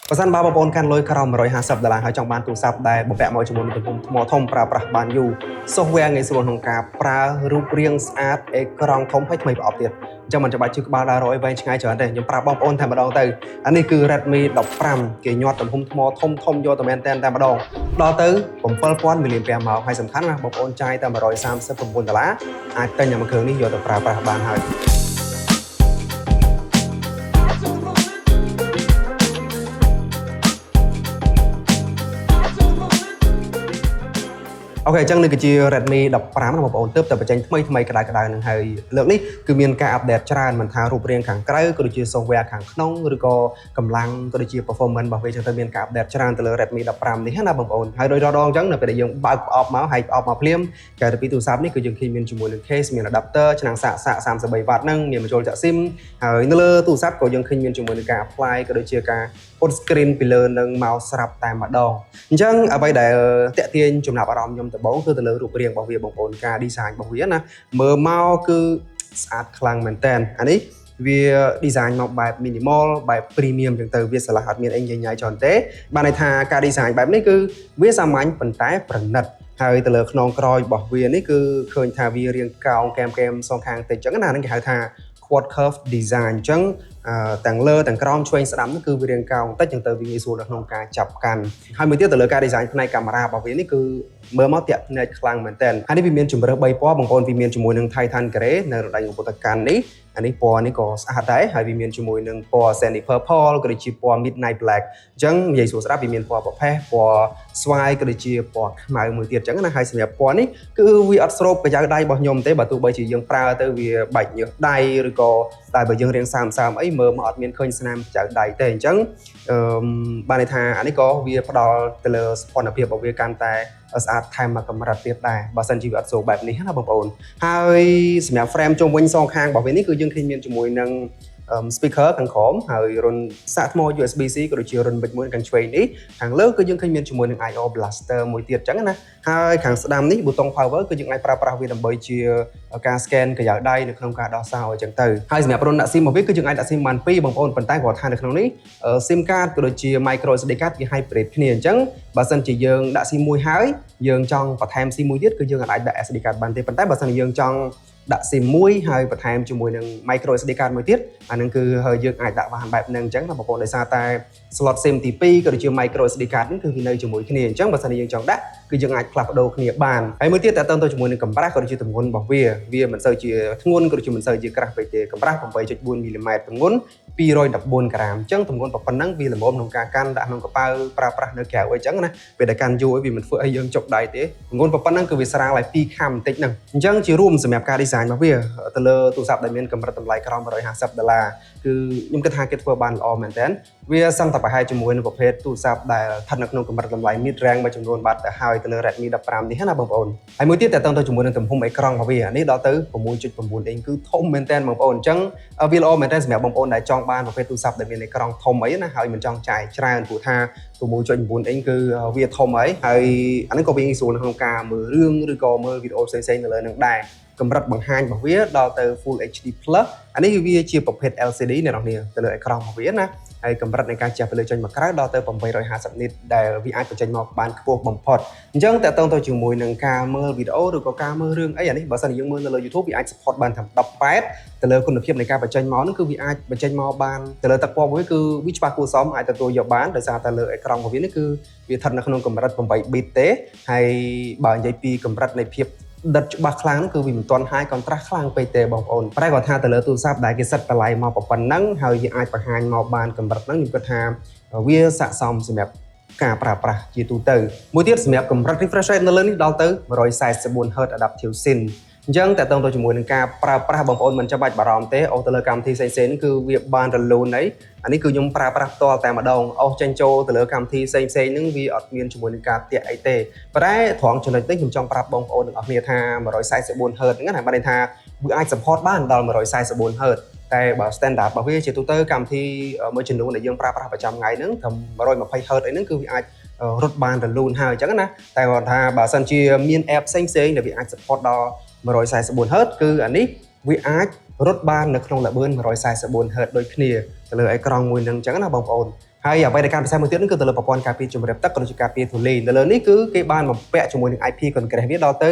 បើសិនបើបងប្អូនកាន់លុយក្រោម$150ហើយចង់បានទូរស័ព្ទដែលបំពាក់មកជាមួយនឹងទំហំថ្មធំប្រើប្រាស់បានយូរ software ងាយស្រួលក្នុងការប្រើរូបរាងស្អាតអេក្រង់ធំហើយថ្មីប្រអប់ទៀតអញ្ចឹងមិនចាំបាច់ជឿក្បាលដើររយវែងឆ្ងាយច្រើនទេខ្ញុំប្រាប់បងប្អូនតែម្ដងទៅអានេះគឺ Redmi 15គេញាត់ទំហំថ្មធំយកទៅមែនតែម្ដងដល់ទៅ7000 mAh ហើយសំខាន់ណាបងប្អូនចាយតែ$139អាចទិញមួយគ្រឿងនេះយកទៅប្រើប្រាស់បានហើយអូខេអញ្ចឹងនេះគឺជា Redmi 15ណាបងប្អូនទើបតែបញ្ចេញថ្មីក្តៅនឹងហើយលើកនេះគឺមានការអាប់ដេតច្រើនមិនថារូបរាងខាងក្រៅក៏ដូចជា software ខាងក្នុងឬក៏កម្លាំងក៏ដូចជា performance របស់វាចឹងទៅមានការអាប់ដេតច្រើនទៅលើ Redmi 15នេះណាបងប្អូនហើយដោយរដងអញ្ចឹងនៅពេលដែលយើងបើកប្រអប់មកហើយប្រអប់មកភ្លាមកាលពីទូរស័ព្ទនេះគឺយើងឃើញមានជាមួយនឹង case មាន adapter ឆ្នាំងសាក33W ហ្នឹងមានបញ្ចូលចាក់ SIM ហើយនៅលើទូរស័ព្ទក៏យើងឃើញមានជាមួយនឹងការ apply ក៏ដូចជាការ put screen ពីលើនឹងមកស្រាប់តែម្ដងអញ្ចឹងអ្វីដែលតាក់ទាញចំណាប់អារម្មណ៍ខ្ញុំដំបូងគឺទៅលើរូបរាងរបស់វាបងប្អូនការ design របស់វាណាមើលមកគឺស្អាតខ្លាំងមែនតើអានេះវា design មកបែប minimal បែប premium ចឹងទៅវាស្រឡះអត់មានអីញ៉ៃច្រើនទេបានន័យថាការ design បែបនេះគឺវាសាមញ្ញប៉ុន្តែប្រណិតហើយទៅលើខ្នងក្រោយរបស់វានេះគឺឃើញថាវារាងកោងកែមសងខាងតិចចឹងណាហ្នឹងគេហៅថា quad curve design អញ្ចឹងទាំងលើទាំងក្រោមឆ្វេងស្ដាំនេះគឺវារាងកោងតិចចឹងទៅវាងាយស្រួលនៅក្នុងការចាប់កាន់ហើយមួយទៀតទៅលើការ design ផ្នែកកាមេរ៉ារបស់វានេះគឺមើលមកតាក់ភ្នែកខ្លាំងមែនតើហើយនេះវាមានជម្រើស3ពណ៌បងប្អូនវាមានជាមួយនឹង Titan Grey នៅរដូវពុទ្ធកាន់នេះអានេះពណ៌នេះក៏ស្អាតដែរហើយវាមានជាមួយនឹងពណ៌ Sandy Purple ក៏ដូចជាពណ៌ Midnight Black អញ្ចឹងនិយាយសួរស្ដាប់វាមានពណ៌ប្រផេះពណ៌ស្វាយក៏ដូចជាពណ៌ខ្មៅមួយទៀតអញ្ចឹងណាហើយសម្រាប់ពណ៌នេះគឺវាអត់ស្រូបកញ្ចៅដៃរបស់ខ្ញុំទេបើទោះបីជាយើងប្រើទៅវាបែកញើសដៃឬក៏តែបើយើងរៀងសើមអីមើលមកអត់មានឃើញស្នាមកញ្ចៅដៃទេអញ្ចឹងបានន័យថាអានេះក៏វាផ្ដល់ទៅលើសោភ័ណភាពរបស់វាកាន់តែស្អាតថែមមកកម្រិតទៀតដែរបើសិនជាវាអត់សូរបែបនេះណាបងប្អូនហើយសម្រាប់ frame ជុំវិញសងខាងរបស់វានេះគឺយើងឃើញមានជាមួយនឹងspeaker ខាងក្រោមហើយរុនសាកថ្ម USB-C ក៏ដូចជារុនប៊ិចមួយខាងឆ្វេងនេះខាងលើគឺយើងឃើញមានជាមួយនឹង IO Blaster មួយទៀតអញ្ចឹងណាហើយខាងស្ដាំនេះប៊ូតុង power គឺយើងអាចប្រើប្រាស់វាដើម្បីជាការ scan កញ្ចៅដៃនៅក្នុងការដោះសោអញ្ចឹងទៅហើយសម្រាប់រុនដាក់ SIM របស់វាគឺយើងអាចដាក់ SIM បាន2បងប្អូនប៉ុន្តែគាត់ថានៅក្នុងនេះ SIM card ក៏ដូចជា micro SD card វា hybrid គ្នាអញ្ចឹងបើសិនជាយើងដាក់ SIM មួយហើយយើងចង់បន្ថែម SIM មួយទៀតគឺយើងអាចដាក់ SD card បានទេប៉ុន្តែបើសិនជាយើងចង់ដាក់ SIM មួយហើយបន្ថែមជាមួយនឹង micro SD card មួយទៀតអានឹងគឺយើងអាចដាក់បានបែបហ្នឹងអញ្ចឹងណាបងប្អូនដោយសារតែ slot SIM ទី2ក៏ដូចជា micro SD card ហ្នឹងគឺវានៅជាមួយគ្នាអញ្ចឹងបើសិនជាយើងចង់ដាក់គឺយើងអាចផ្លាស់ប្ដូរគ្នាបានហើយមួយទៀតតើតើទៅជាមួយនឹងកម្រាស់ក៏ដូចជាទម្ងន់របស់វាមិនសូវជាធ្ងន់ក៏ដូចជាមិនសូវជាក្រាស់ពេកទេកម្រាស់ 8.4 មីលីម៉ែត្រទម្ងន់214ក្រាមអញ្ចឹងទម្ងន់ប៉ុណ្ណឹងវាល្មមក្នុងការកាន់ដាក់ក្នុងកប៉ាល់ប្រើប្រាស់នៅក្រៅអីចឹងណាពេលដែលកាន់យូរវាមិនធ្វើឲ្យយើងចុកដៃទេទម្ងន់ប៉ុណ្ណឹងគឺវាស្រាលឲ្យ2ខាំបន្តិចហ្នឹងអញ្ចឹងជារួមសម្រាប់ការ design របស់វាទៅលើទូរស័ព្ទដែលមានកម្រិតតម្លៃក្រោម$150គឺខ្ញុំគិតថាគេធ្វើបានល្អមែនតើវាសឹងតែប្រហែលជាមួយនឹងប្រភេទទូរស័ព្ទដែលស្ថិតនៅក្នុងកម្រិតតម្លៃ mid range មួយចំនួនបាត់ទៅហើយទៅលើ Redmi 15នេះណាបងប្អូនហើយមួយទៀតតើតើទៅជាមួយនឹងទំហំអេក្រង់របស់វានេះដល់ទៅ 6.9 អ៊ីងគឺធំមែនតើបងប្អូនអញ្ចឹងវាល្អមែនតើសម្រាប់បងប្អូនដែលចង់បានប្រភេទទូរស័ព្ទដែលមានអេក្រង់ធំអីណាហើយមិនចង់ចាយច្រើនព្រោះថា 6.9 អ៊ីងគឺវាធំហើយអានេះក៏វាងាយស្រួលក្នុងការមើលរឿងឬក៏មើលវីដេអូផ្សេងៗនៅលើនឹងដែរកម្រិតបង្ហាញរបស់វាដល់ទៅ Full HD Plus អានេះវាជាប្រភេទ LCD អ្នកនរគ្នាទៅលើអេក្រង់របស់វាណាហើយកម្រិតនៃការជះពន្លឺចេញមកក្រៅដល់ទៅ850 nit ដែលវាអាចបញ្ចេញមកបានខ្ពស់បំផុតអញ្ចឹងតើតើទៅជាមួយនឹងការមើលវីដេអូឬក៏ការមើលរឿងអីអានេះបើសិនជាយើងមើលនៅលើ YouTube វាអាច support បានតាម18ទៅលើគុណភាពនៃការបញ្ចេញមកហ្នឹងគឺវាអាចបញ្ចេញមកបានទៅលើទឹកពណ៌មួយគឺវាច្បាស់គួរសមអាចទទួលយកបានដោយសារតែលើអេក្រង់របស់វានេះគឺវាស្ថិតនៅក្នុងកម្រិត8 bit ទេហើយបើនិយាយពីកម្រិតនៃភាពដិតច្បាស់ខ្លាំងគឺវាមិនទាន់ high contrast ខ្លាំងពេកទេបងប្អូនតែគាត់ថាទៅលើទូរស័ព្ទដែលគេសិតតម្លៃមកប៉ុណ្ណឹងហើយវាអាចបង្ហាញមកបានកម្រិតហ្នឹងខ្ញុំគិតថាវាស័ក្តិសមសម្រាប់ការប្រើប្រាស់ជាទូទៅមួយទៀតសម្រាប់កម្រិត refresh rate នៅលើនេះដល់ទៅ 144Hz Adaptive Sync អញ្ចឹងតើតើទៅជាមួយនឹងការប្រើប្រាស់បងប្អូនមិនចាំបាច់បារម្ភទេអូទៅលើកម្មវិធីផ្សេងៗហ្នឹងគឺវាបានរលូនអីអានេះគឺខ្ញុំប្រើប្រាស់ផ្ទាល់តែម្ដងអូចេញចូលទៅលើកម្មវិធីផ្សេងៗហ្នឹងវាអត់មានជាមួយនឹងការតាក់អីទេប៉ុន្តែត្រង់ចំណុចនេះខ្ញុំចង់ប្រាប់បងប្អូនទាំងអស់គ្នាថា 144Hz ហ្នឹងណាបានន័យថាវាអាច support បានដល់ 144Hz តែបើ standard របស់វាជាទូទៅកម្មវិធីមួយចំនួនដែលយើងប្រើប្រាស់ប្រចាំថ្ងៃហ្នឹងត្រឹម 120Hz អីហ្នឹងគឺវាអាចរត់បានរលូនហើយអញ្ចឹងណាតែគាត់ថាបើសិនជាមាន app ផ្សេងៗដែលវាអាច support ដល់ 144Hz គឺអានេះវាអាចរត់បាននៅក្នុងល្បឿន 144Hz ដូចគ្នាទៅលើអេក្រង់មួយនឹងអញ្ចឹងណាបងប្អូន ហើយអ្វីដែលការពិសេសមួយទៀតគឺទៅលើប្រព័ន្ធការពារជំរាបទឹកក៏ដូចជាការពារធូលីនៅលើនេះគឺគេបានបំពាក់ជាមួយនឹង IP Congress វាដល់ទៅ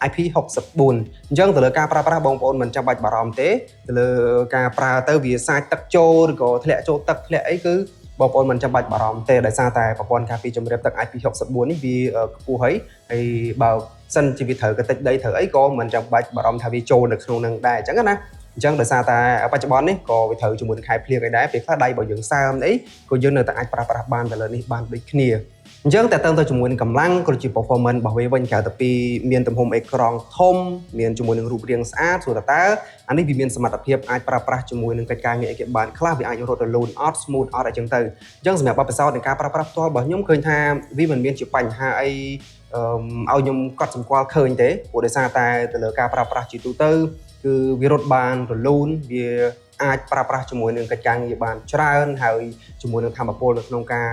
IP64 អញ្ចឹងទៅលើការប្រើប្រាស់បងប្អូនមិនចាំបាច់បារម្ភទេទៅលើការប្រើទៅវាសាចទឹកចូលឬក៏ធ្លាក់ចូលទឹកធ្លាក់អីគឺបងប្អូនមិនចាំបាច់បារម្ភទេដោយសារតែប្រព័ន្ធការពារជំរាបទឹក IP64 នេះវាខ្ពស់ហើយបើសិនជាវាត្រូវកតិចដីត្រូវអីក៏មិនចាំបាច់បារម្ភថាវាចូលនៅក្នុងនឹងដែរអញ្ចឹងណាអញ្ចឹងដោយសារតែបច្ចុប្បន្ននេះក៏វាត្រូវជាមួយនឹងខែភ្លៀងឯដែរពេលខ្លះដៃរបស់យើងសើមអីក៏យើងនៅតែអាចប្រើប្រាស់បានទៅលើនេះបានដូចគ្នាអញ្ចឹងតែតើទៅជាមួយនឹងកម្លាំងក៏ដូចជា performance របស់វាវិញក្រៅទៅពីមានទំហំអេក្រង់ធំមានជាមួយនឹងរូបរាងស្អាតសួរតើអានេះវាមានសមត្ថភាពអាចប្រើប្រាស់ជាមួយនឹងកិច្ចការងារអីគេបានខ្លះវាអាចរត់រលូនអត់ smooth អត់អញ្ចឹងទៅអញ្ចឹងសម្រាប់បទពិសោធន៍នៃការប្រើប្រាស់ផ្ទាល់របស់ខ្ញុំឃើញថាវាមិនមានជាបញ្ហាអីឲ្យខ្ញុំកត់សម្គាល់ឃើញទេព្រោះដោយសារតែទៅលើការប្រើប្រាស់ជាទូទៅគឺវារត់បានរលូនវាអាចប្រើប្រាស់ជាមួយនឹងកិច្ចការងារបានច្រើនហើយជាមួយនឹងធម៌ពលនៅក្នុងការ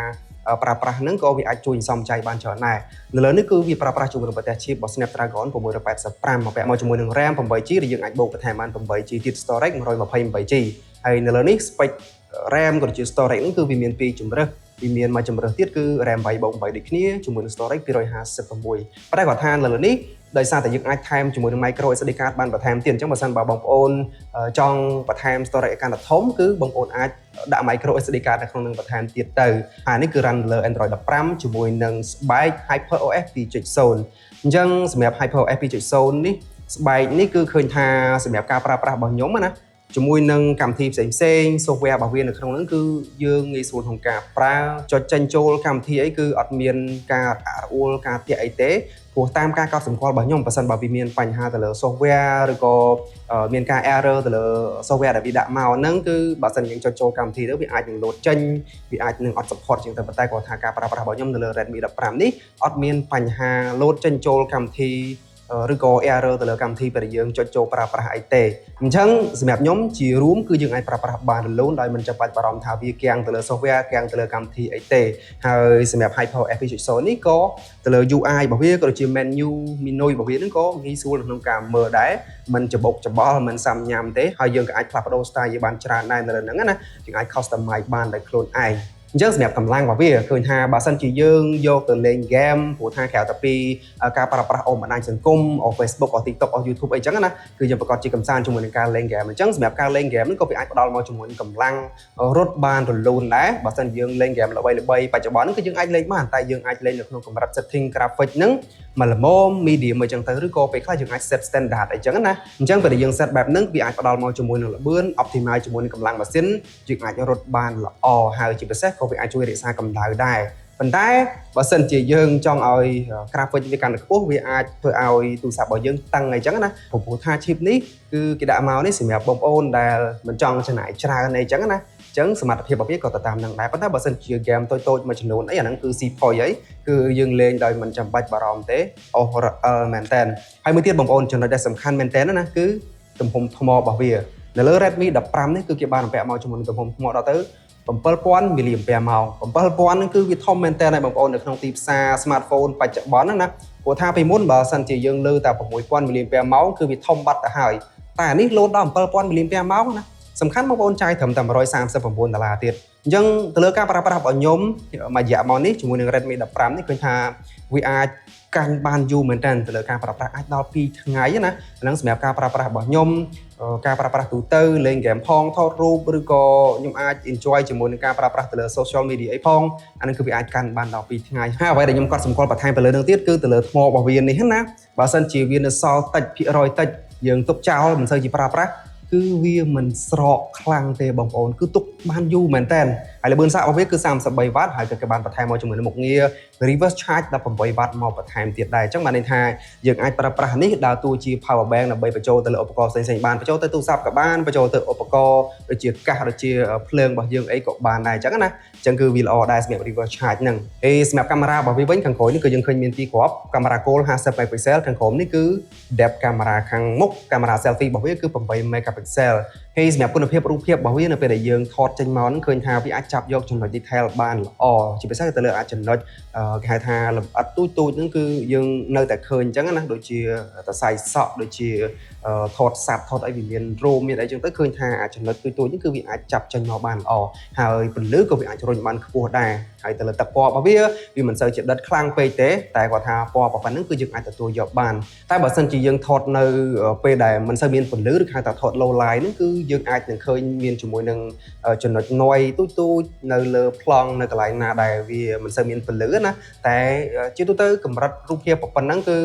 ប្រើប្រាស់ហ្នឹងក៏វាអាចជួយសំចៃបានច្រើនដែរនៅលើនេះគឺវាប្រើប្រាស់ជាមួយនឹងប្រទេសជីបរបស់ Snapdragon 685មកពាក់មកជាមួយនឹង RAM 8GB ដែលយើងអាចបូកបន្ថែមបាន 8GB ទៀត storage 128GB ហើយនៅលើនេះ spec RAM ក៏ដូចជា storage ហ្នឹងគឺវាមាន2ជម្រើសវាមានមួយជម្រើសទៀតគឺ RAM 8/8ដូចគ្នាជាមួយនឹង storage 256ប៉ុន្តែគាត់ថានៅលើនេះដោយសារតែយើងអាចថែមជាមួយនឹង micro SD card បានបន្ថែមទៀតអញ្ចឹងបើសិនបើបងប្អូនចង់បន្ថែម storage ឲ្យកាន់តែធំគឺបងប្អូនអាចដាក់ micro SD card នៅក្នុងនឹងបន្ថែមទៀតទៅហើយនេះគឺ run លើ Android 15ជាមួយនឹងស្បែក HyperOS 2.0 អញ្ចឹងសម្រាប់ HyperOS 2.0 នេះស្បែកនេះគឺឃើញថាសម្រាប់ការប្រើប្រាស់របស់ខ្ញុំណាជាមួយនឹងកម្មវិធីផ្សេងៗ software របស់វានៅក្នុងហ្នឹងគឺយើងងាយស្រួលក្នុងការប្រើចុចចេញចូលកម្មវិធីអីគឺអត់មានការរអួលការទាក់អីទេព្រោះតាមការកត់សម្គាល់របស់ខ្ញុំបើសិនបើវាមានបញ្ហាទៅលើ software ឬក៏មានការ error ទៅលើ software ដែលវាដាក់មកហ្នឹងគឺបើសិនយើងចុចចូលកម្មវិធីទៅវាអាចនឹង load ចេញវាអាចនឹងអត់ support ជាងទៅប៉ុន្តែគាត់ថាការប្រើប្រាស់របស់ខ្ញុំនៅលើ Redmi 15នេះអត់មានបញ្ហា load ចេញចូលកម្មវិធីឬក៏ error ទៅលើកម្មវិធីពេលយើងចុចចូលប្រើប្រាស់អីទេអញ្ចឹងសម្រាប់ខ្ញុំជារួមគឺយើងអាចប្រើប្រាស់បានរលូនដោយមិនចាំបាច់បារម្ភថាវាគាំងទៅលើ software គាំងទៅលើកម្មវិធីអីទេហើយសម្រាប់ HyperOS 2.0 នេះក៏ទៅលើ UI របស់វាក៏ដូចជា menu របស់វាហ្នឹងក៏ងាយស្រួលក្នុងការមើលដែរមិនច្បុកច្បល់មិនសាំញ៉ាំទេហើយយើងក៏អាចផ្លាស់ប្ដូរ style យើងបានច្រើនដែរនៅលើហ្នឹងណាយើងអាច customize បានដោយខ្លួនឯងអញ្ចឹងសម្រាប់កម្លាំងរបស់វាឃើញថាបើសិនជាយើងយកទៅលេង game ព្រោះថាក្រៅតែពីការប្រើប្រាស់អូនបណ្ដាញសង្គមអូ Facebook អូ TikTok អូ YouTube អីចឹងណាគឺយើងប្រកាសជាកំសាន្តជាមួយនឹងការលេង game អញ្ចឹងសម្រាប់ការលេង game ហ្នឹងក៏វាអាចផ្ដល់មកជាមួយនឹងកម្លាំងរត់បានរលូនដែរបើសិនយើងលេង game ល្បីៗបច្ចុប្បន្នហ្នឹងគឺយើងអាចលេងបានតែយើងអាចលេងនៅក្នុងកម្រិត setting graphic ហ្នឹងមកល្មម medium អីចឹងទៅឬក៏ពេលខ្លះយើងអាច set standard អីចឹងណាអញ្ចឹងពេលយើង set បែបហ្នឹងវាអាចផ្ដល់មកជាមួយនឹងល្បឿន optimize ជាមួយនឹងកម្លាំងម៉ាស៊ីនយើងអាចរត់បានល្អហើយជាពិសេសក៏វាអាចជួយរក្សាកម្ដៅដែរប៉ុន្តែបើសិនជាយើងចង់ឲ្យ graphic វាកាន់តែខ្ពស់វាអាចធ្វើឲ្យទូរស័ព្ទរបស់យើងតឹងអីចឹងណាព្រោះថា chip នេះគឺគេដាក់មកនេះសម្រាប់បងប្អូនដែលមិនចង់ចំណាយច្រើនអីចឹងណាអញ្ចឹងសមត្ថភាពរបស់វាក៏ទៅតាមនឹងដែរប៉ុន្តែបើសិនជា game តូចៗមួយចំនួនអីអាហ្នឹងគឺ C point អីគឺយើងលេងដោយមិនចាំបាច់បារម្ភទេអូរអិលមែនតើហើយមួយទៀតបងប្អូនចំណុចដែលសំខាន់មែនតើណាគឺទំហំថ្មរបស់វានៅលើ Redmi 15នេះគឺគេបានបំពាក់មកជាមួយនឹងទំហំថ្មដល់ទៅ7000 mAh 7000ហ្នឹងគឺវាធំមែនតើបងប្អូននៅក្នុងទីផ្សារ smartphone បច្ចុប្បន្នហ្នឹងណាព្រោះថាពីមុនបើសិនជាយើងលើតែ6000 mAh គឺវាធំបាត់ទៅហើយតែអានេះលោតដល់7000 mAh ណាសំខាន់បងប្អូនចាយត្រឹមតែ$139ទៀតអញ្ចឹងទៅលើការប្រើប្រាស់របស់ខ្ញុំមួយរយៈមកនេះជាមួយនឹង Redmi 15នេះឃើញថាវាអាចកាញ់បានយូរមែនតើទៅលើការប្រើប្រាស់អាចដល់2ថ្ងៃណាហ្នឹងសម្រាប់ការប្រើប្រាស់របស់ខ្ញុំការប្រើប្រាស់ទូទៅលេងហ្គេមផងថតរូបឬក៏ខ្ញុំអាច enjoy ជាមួយនឹងការប្រើប្រាស់ទៅលើ social media អីផងអានឹងគឺវាអាចកាន់បានដល់2ថ្ងៃហើយអ្វីដែលខ្ញុំកត់សម្គាល់បន្ថែមទៅលើនឹងទៀតគឺទៅលើថ្មរបស់វានេះណាបើសិនជាវានៅសល់តិចភាគរយតិចយើងទុកចោលមិនសូវជាប្រើប្រាស់គឺវាមិនស្រកខ្លាំងទេបងប្អូនគឺទុកបានយូរមែនតើហើយល្បឿនសាករបស់វាគឺ33វ៉ាត់ហើយក៏គេបានបន្ថែមមកជាមួយនឹងមុខងារ reverse charge 18វ៉ាត់មកបន្ថែមទៀតដែរអញ្ចឹងបានន័យថាយើងអាចប្រើប្រាស់នេះដើរតួជា power bank ដើម្បីបញ្ចូលទៅលើឧបករណ៍ផ្សេងៗបានបញ្ចូលទៅទូរស័ព្ទក៏បានបញ្ចូលទៅឧបករណ៍ដូចជាកាសដូចជាភ្លើងរបស់យើងអីក៏បានដែរអញ្ចឹងណាអញ្ចឹងគឺវាល្អដែរសម្រាប់ reverse charge ហ្នឹងហើយសម្រាប់កាមេរ៉ារបស់វាវិញខាងក្រោយនេះគឺយើងឃើញមាន2គ្រាប់កាមេរ៉ា Gold 50 megapixel ខាងក្រោមនេះគឺ depth camera ខាងមុខកាមេរ៉ា selfie របស់វាគឺ8 megapixel ហើយសម្រាប់គុណភាពរូបភាពរបស់វានៅពេលដែលយើងថតចេញមកហ្នឹងឃើញថាវាអាចចាប់យកចំណុច detail បានល្អជាពិសេសទៅលើអាចចំណុចគេហៅថាលម្អិតទូចៗហ្នឹងគឺយើងនៅតែឃើញអញ្ចឹងណាដូចជាតសៃសក់ដូចជាថតសัตว์ថតអីវាមានរោមមានអីចឹងទៅឃើញថាអាចចំណុចទូចៗហ្នឹងគឺវាអាចចាប់ចេញមកបានល្អហើយពន្លឺក៏វាអាចរុញបានខ្ពស់ដែរហើយទៅលើទឹកពណ៌របស់វាមិនសូវជាដិតខ្លាំងពេកទេតែគាត់ថាពណ៌ប៉ុណ្ណឹងគឺយើងអាចទទួលយកបានតែបើសិនជាយើងថតនៅពេលដែលមិនសូវមានពន្លឺឬហៅថាថត low light ហ្នឹងគឺយើងអាចនឹងឃើញមានជាមួយនឹងចំណុច noise ទូចៗនៅលើប្លង់នៅកន្លែងណាដែលវាមិនសូវមានពន្លឺណាតែជាទូទៅកម្រិតរូបភាពប៉ុណ្ណឹងគឺ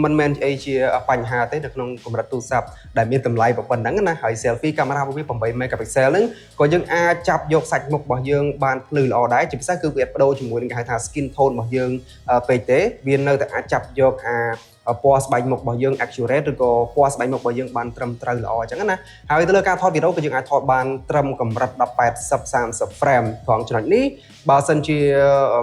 មិនមែនអីជាបញ្ហាទេនៅក្នុងកម្រិតទូរស័ព្ទដែលមានតម្លៃប៉ុណ្ណឹងណាហើយ selfie កាមេរ៉ារបស់វា8 megapixel ហ្នឹងក៏យើងអាចចាប់យកសាច់មុខរបស់យើងបានភ្លឺល្អដែរជាពិសេសគឺវាបដូរជាមួយនឹងគេហៅថា skin tone របស់យើងពេកទេវានៅតែអាចចាប់យកពណ៌ស្បែកមុខរបស់យើង accurate ឬក៏ពណ៌ស្បែកមុខរបស់យើងបានត្រឹមត្រូវល្អអញ្ចឹងណាហើយទៅលើការថតវីដេអូគឺយើងអាចថតបានត្រឹមកម្រិត1080 30 frame ត្រង់ចំណុចនេះបើសិនជា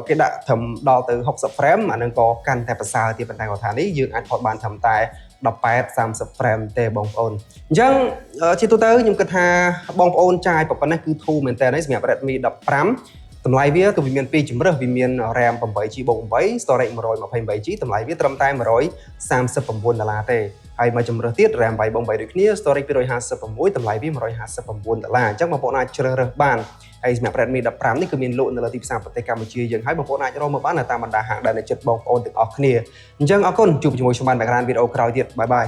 គេដាក់ត្រឹមដល់ទៅ60 frame អានឹងក៏កាន់តែប្រសើរទៀតប៉ុន្តែគាត់ថានេះយើងអាចថតបានត្រឹមតែ18 30 frame ទេបងប្អូនអញ្ចឹងជាទូទៅខ្ញុំគិតថាបងប្អូនចាយប៉ុណ្ណេះគឺធូរមែនតើសម្រាប់ Redmi 15តម្លៃវាគឺវាមាន2ជម្រើសវាមាន RAM 8GB 8 Storage 128GB តម្លៃវាត្រឹមតែ$139ទេហើយមួយជម្រើសទៀត RAM 8GB ដូចគ្នា Storage 256តម្លៃវា$159អញ្ចឹងបងប្អូនអាចជ្រើសរើសបានហើយសម្រាប់ Redmi 15នេះគឺមានលក់នៅលើទីផ្សារប្រទេសកម្ពុជាយើងហើយបងប្អូនអាចរកមកបាននៅតាមបណ្ដាហាងដែលនៅជិតបងប្អូនទាំងអស់គ្នាអញ្ចឹងអរគុណជួបជាមួយខ្ញុំបាននៅក្រៅវីដេអូក្រោយទៀតបាយបាយ